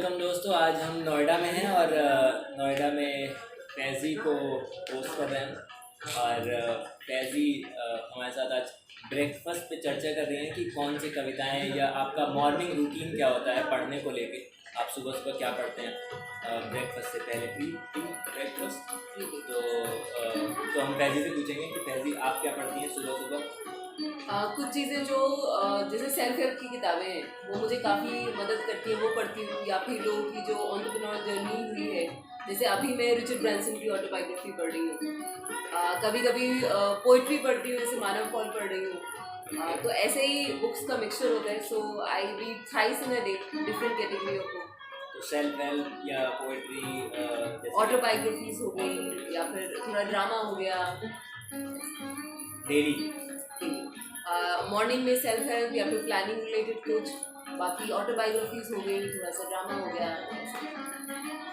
Welcome दोस्तों। आज हम नोएडा में हैं और नोएडा में फैज़ी को होस्ट कर रहे हैं और फैज़ी हमारे साथ आज ब्रेकफास्ट पे चर्चा कर रहे हैं कि कौन सी कविताएं या आपका मॉर्निंग रूटीन क्या होता है पढ़ने को लेके। आप सुबह सुबह क्या पढ़ते हैं ब्रेकफास्ट से पहले? Pre breakfast. तो हम फैज़ी से पूछेंगे कि फैज़ी आप क्या पढ़ती हैं सुबह सुबह? कुछ चीज़ें जो जैसे सेल्फ हेल्प की किताबें हैं वो मुझे काफ़ी मदद करती है, वो पढ़ती हूँ। या फिर लोगों की जो एंटरप्रेन्योर जर्नी हुई है, जैसे अभी मैं रिचर्ड ब्रांसन की ऑटोबायोग्राफी पढ़ रही हूँ। कभी कभी पोइट्री पढ़ती हूँ, जैसे मानव कौल पढ़ रही हूँ। तो ऐसे ही बुक्स का मिक्सचर होता है। So I read thrice in a day different category of book. तो सेल्फ हेल्प या पोइट्री, ऑटोबायोग्राफीज हो गई या फिर थोड़ा ड्रामा हो गया डेली। मॉर्निंग में सेल्फ हेल्प या फिर प्लानिंग रिलेटेड कुछ, बाकी ऑटोबायोग्राफीज हो गई, थोड़ा सा ड्रामा हो गया।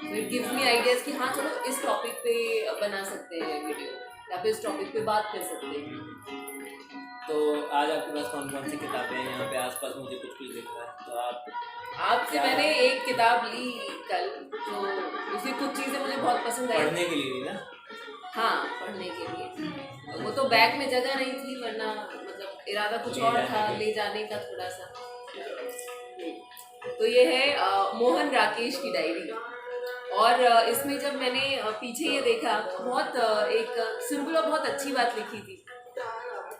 तो इट गिव्स मी आइडियाज कि हाँ चलो इस टॉपिक पे बना सकते हैं वीडियो या फिर इस टॉपिक पे बात कर सकते हैं। तो आज आपके पास कौन कौन सी किताबें हैं? यहाँ पे आसपास मुझे कुछ कुछ दिख रहा है। तो आपसे मैंने एक किताब ली कल, तो उसकी कुछ चीज़ें मुझे बहुत पसंद आई। पढ़ने के लिए भी ना? हाँ, पढ़ने के लिए। वो तो बैग में जगह नहीं थी, वरना मतलब इरादा कुछ और था ले जाने का थोड़ा सा। तो ये है मोहन राकेश की डायरी। और इसमें जब मैंने पीछे ये देखा, बहुत एक सिंपल और बहुत अच्छी बात लिखी थी।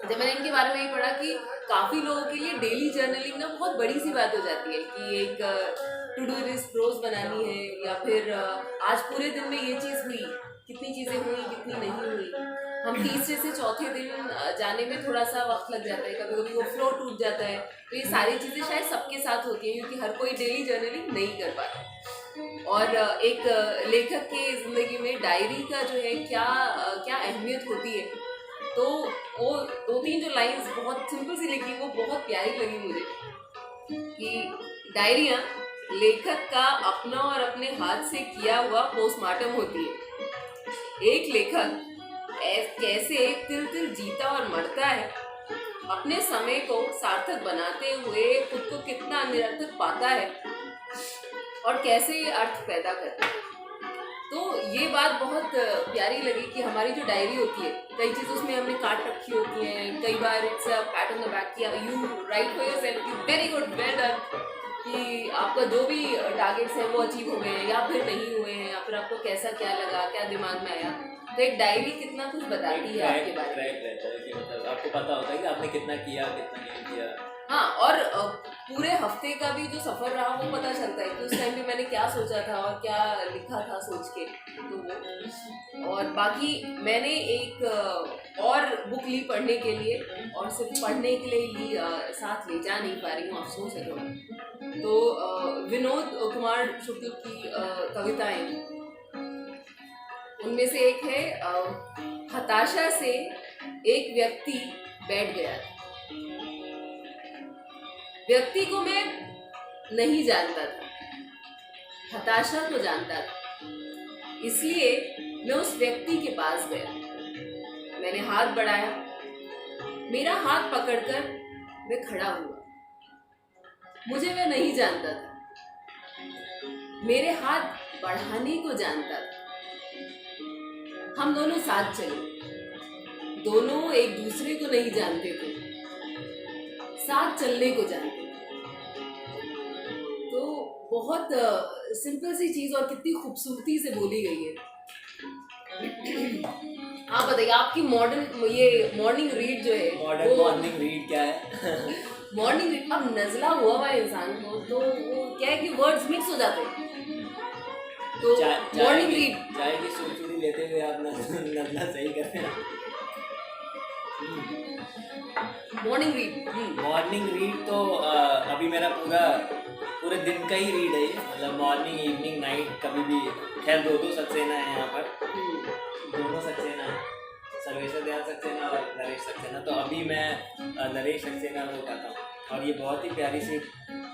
जब मैंने इनके बारे में ये पढ़ा कि काफ़ी लोगों के लिए डेली जर्नलिंग ना बहुत बड़ी सी बात हो जाती है कि एक टू डू लिस्ट रोज बनानी है, या फिर आज पूरे दिन में ये चीज़ हुई, कितनी चीज़ें हुई कितनी नहीं हुई। हम तीसरे से चौथे दिन जाने में थोड़ा सा वक्त लग जाता है, कभी कभी वो फ्लो टूट जाता है। तो ये सारी चीज़ें शायद सबके साथ होती हैं, क्योंकि हर कोई डेली जर्नलिंग नहीं कर पाता। और एक लेखक के ज़िंदगी में डायरी का जो है क्या अहमियत होती है। तो वो दो तीन जो लाइंस बहुत सिंपल सी लिखी, वो बहुत प्यारी लगी मुझे कि डायरियाँ लेखक का अपना और अपने हाथ से किया हुआ पोस्टमार्टम होती है। एक लेखक कैसे तिल तिल जीता और मरता है, अपने समय को सार्थक बनाते हुए खुद को कितना निरर्थक पाता है और कैसे ये अर्थ पैदा करता है। तो ये बात बहुत प्यारी लगी कि हमारी जो डायरी होती है, कई चीज़ उसमें हमने काट रखी होती हैं। कई बार it's a pat on the back किया, you write for yourself, you very good, well done, कि आपका जो भी टारगेट्स हैं वो अचीव हो गए हैं या फिर नहीं हुए हैं, या फिर आपको कैसा क्या लगा, क्या दिमाग में आया। तो एक डायरी कितना कुछ बताती है आपके बारे में। रहता है कि मतलब आपको पता होता है कि आपने कितना किया कितना नहीं किया। हाँ, और पूरे हफ्ते का भी जो सफ़र रहा वो पता चलता है कि उस टाइम पे मैंने क्या सोचा था और क्या लिखा था सोच के। तो वो, और बाकी मैंने एक और बुक ली पढ़ने के लिए, और सिर्फ पढ़ने के लिए ली, साथ ले जा नहीं पा रही हूँ, अफसोस है थोड़ा। तो विनोद कुमार शुक्ल की कविताएं, उनमें से एक है हताशा से एक व्यक्ति बैठ गया। व्यक्ति को मैं नहीं जानता था, हताशा को जानता था, इसलिए मैं उस व्यक्ति के पास गया। मैंने हाथ बढ़ाया, मेरा हाथ पकड़कर मैं खड़ा हुआ। मुझे वह नहीं जानता था, मेरे हाथ बढ़ाने को जानता था। हम दोनों साथ चले, दोनों एक दूसरे को नहीं जानते थे, साथ चलने को जानते थे। तो बहुत सिंपल सी चीज और कितनी खूबसूरती से बोली गई है। आप बताइए, आपकी मॉर्निंग रीड जो है, मॉर्निंग रीड क्या है? मॉर्निंग रीड, अब नजला हुआ हुआ इंसान को तो वो क्या है कि वर्ड्स मिक्स हो जाते हैं। तो मॉर्निंग रीड, चाय की सुरसुरी लेते हुए आप नजला सही कर रहे हैं। मॉर्निंग रीड तो अभी मेरा पूरे दिन का ही रीड है ये, मतलब मॉर्निंग इवनिंग नाइट कभी भी। खैर दो सक्सेना है यहाँ पर, दोनों सक्सेना है, सर्वेश्वर दयाल सक्सेना और नरेश सक्सेना। तो अभी मैं नरेश सक्सेना को कहता हूँ, और ये बहुत ही प्यारी सी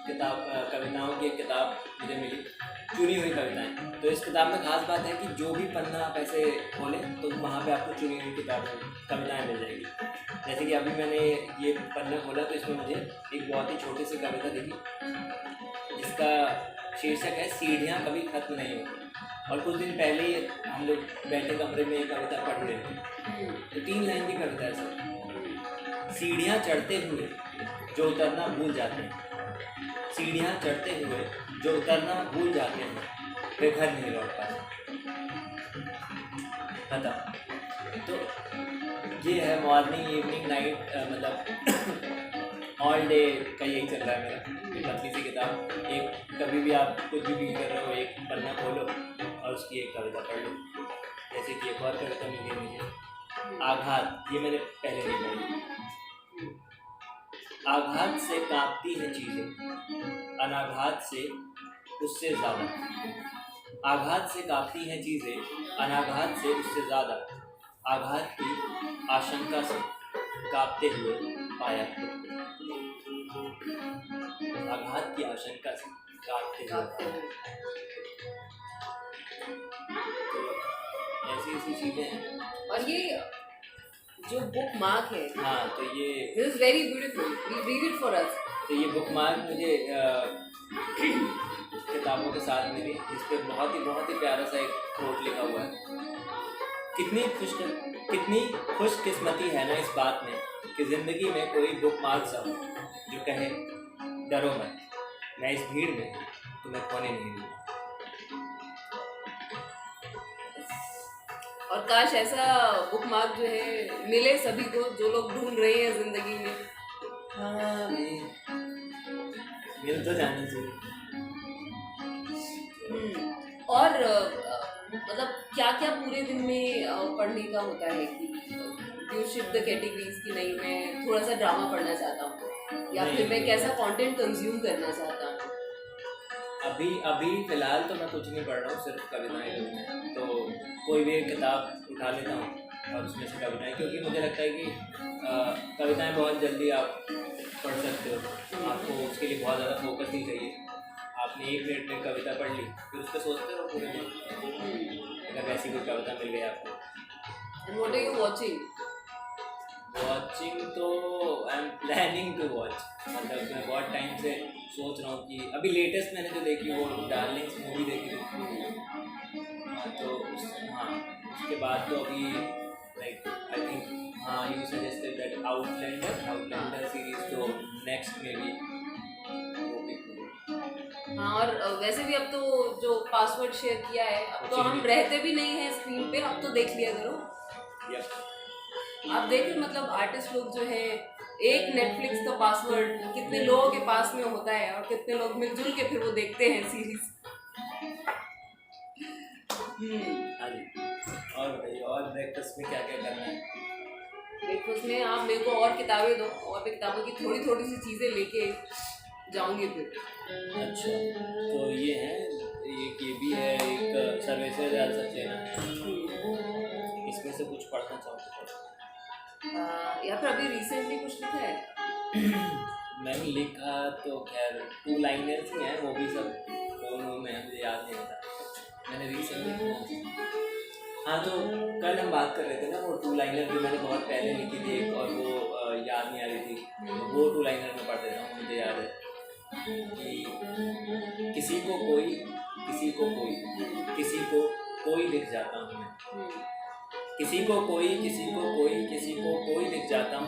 किताब, कविताओं की एक किताब मुझे मिली, चुनी हुई कविताएं। तो इस किताब में खास बात है कि जो भी पन्ना आप ऐसे खोलें तो वहाँ पे आपको चुनी हुई कविताएं मिल जाएगी। जैसे कि अभी मैंने ये पन्ना खोला तो इसमें मुझे एक बहुत ही छोटी सी कविता दिखी, जिसका शीर्षक है सीढ़ियाँ कभी खत्म नहीं होती। और कुछ दिन पहले ही हम लोग बैठे कमरे में ये कविता पढ़ रहे थे, तो 3 लाइन की कविता है सर। सीढ़ियाँ चढ़ते हुए जो उतरना भूल जाते हैं, सीढ़ियाँ चढ़ते हुए जो उतरना भूल जाते हैं, वे घर नहीं लौट पाते। बताओ, तो ये है मॉर्निंग इवनिंग नाइट, मतलब ऑल डे का यही चल रहा है मेरा। पतली सी किताब, एक कभी भी आप कुछ भी फील कर रहे हो, एक पन्ना खोलो और उसकी एक कविता पढ़ लो। जैसे कि एक और कविता मिली मुझे, आघात, ये मैंने पहले नहीं पढ़ी। आघात से कांपती हैं चीज़ें, अनाघात से उससे ज़्यादा। आघात से कांपती हैं चीज़ें, अनाघात से उससे ज़्यादा। आघात की आशंका से कांपते हुए पाया खुद को। आघात की आशंका से कांपते हुए पाया। तो ऐसी चीज़ें हैं। और ये जो बुक मार्क है, हाँ, तो ये this is very beautiful, we read it for us. तो ये बुक मार्क मुझे किताबों के साथ मिली, जिस पे बहुत ही प्यारा सा एक कोट लिखा हुआ है। कितनी खुशकिस्मती है ना इस बात में कि ज़िंदगी में कोई बुक मार्क सा हो जो कहे डरो मत, मैं इस भीड़ में तुम्हें खोने नहीं दूँगा। और काश ऐसा बुक मार्क जो है मिले सभी को, जो लोग ढूंढ रहे हैं जिंदगी में। हाँ, मिल तो जाना चाहिए। और मतलब क्या क्या पूरे दिन में पढ़ने का होता है कि यू शिफ्ट द कैटेगरीज की, नहीं मैं थोड़ा सा ड्रामा पढ़ना चाहता हूँ या फिर मैं कैसा कंटेंट कंज्यूम करना चाहता हूँ? अभी फिलहाल तो मैं कुछ नहीं पढ़ रहा हूँ, सिर्फ कविताएं लिखना है। तो कोई भी एक किताब उठा लेता हूँ और उसमें से कविताएं, क्योंकि मुझे लगता है कि कविताएं बहुत जल्दी आप पढ़ सकते हो। आपको उसके लिए बहुत ज़्यादा फोकस नहीं चाहिए। आपने 1 मिनट में कविता पढ़ ली, फिर उस पर सोचते रहो पूरे दिन, अगर वैसी कोई कविता मिल गई आपको। And what are you watching? Watching तो I am planning to watch, मतलब मैं बहुत टाइम से सोच रहा हूँ कि अभी लेटेस्ट मैंने जो देखी वो डार्लिंग्स मूवी देखी थी। तो उसके बाद तो अभी like I think you suggested that Outlander series, तो नेक्स्ट में भी वो देखूँगा। हाँ, और वैसे भी अब तो जो पासवर्ड शेयर किया है, अब तो हम रहते भी नहीं हैं स्क्रीन पे, अब तो देख लिया करो। आप देखें, मतलब आर्टिस्ट लोग जो है, एक नेटफ्लिक्स का पासवर्ड कितने लोगों के पास में होता है और कितने लोग मिलजुल के फिर वो देखते हैं सीरीज। हाँ जी। और बताइए, और ब्रेकफास्ट में क्या क्या करना है? ब्रेकफास्ट में आप मेरे को और किताबें दो, और मैं किताबों की थोड़ी थोड़ी सी चीज़ें लेके जाऊंगी फिर। अच्छा, तो ये है, ये भी है एक सर्वेश्वर दयाल सक्सेना है, इसमें से कुछ पढ़ना चाहूँ तो पढ़ो। या फिर अभी रिसेंटली कुछ लिखा है? मैंने लिखा तो खैर 2 लाइनर्स ही हैं, वो भी सब दोनों में मुझे याद नहीं आता। मैंने रिसेंटली हाँ, तो कल हम बात कर रहे थे ना, वो 2 लाइनर जो मैंने बहुत पहले लिखी थी एक, और वो याद नहीं आ रही थी, तो वो 2 लाइनर में पढ़ देता हूँ। मुझे याद है कि किसी को कोई दिख जाता हूँ मैं, किसी को कोई दिख जाता हूँ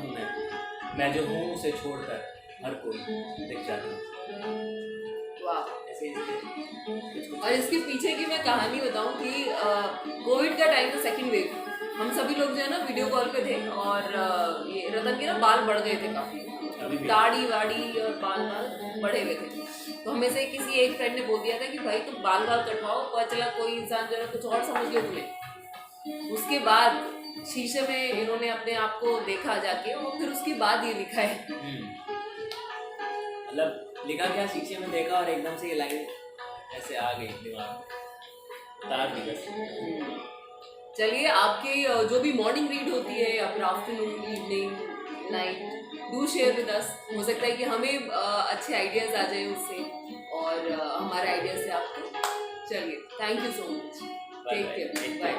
मैं जो हूँ उसे छोड़कर हर कोई दिख जाता हूँ। वाह। ऐसे ही और इसके पीछे की मैं कहानी बताऊं कि कोविड का टाइम था, सेकंड वेव, हम सभी लोग जो है ना वीडियो कॉल पे थे, और ये रतन के ना बाल बढ़ गए थे काफ़ी, दाढ़ी वाड़ी और बाल बढ़े हुए थे। तो हमें से किसी एक फ्रेंड ने बोल दिया था कि भाई तुम बाल कटवाओ, पता चला कोई इंसान जो है कुछ और समझ लिया तुम्हें। उसके बाद शीशे में इन्होंने अपने आप को देखा जाके, और फिर उसके बाद ये लिखा है। मतलब लिखा क्या, शीशे में देखा और एकदम से ये लाइन ऐसे आ गई दिमाग में, तार दी बस। चलिए, आपके जो भी मॉर्निंग रीड होती है या फिर afternoon, evening, night, do share with us. हो सकता है कि हमें अच्छे आइडियाज़ आ जाए उससे, और हमारे आइडियाज से आपको। चलिए, thank you so much, take care, bye.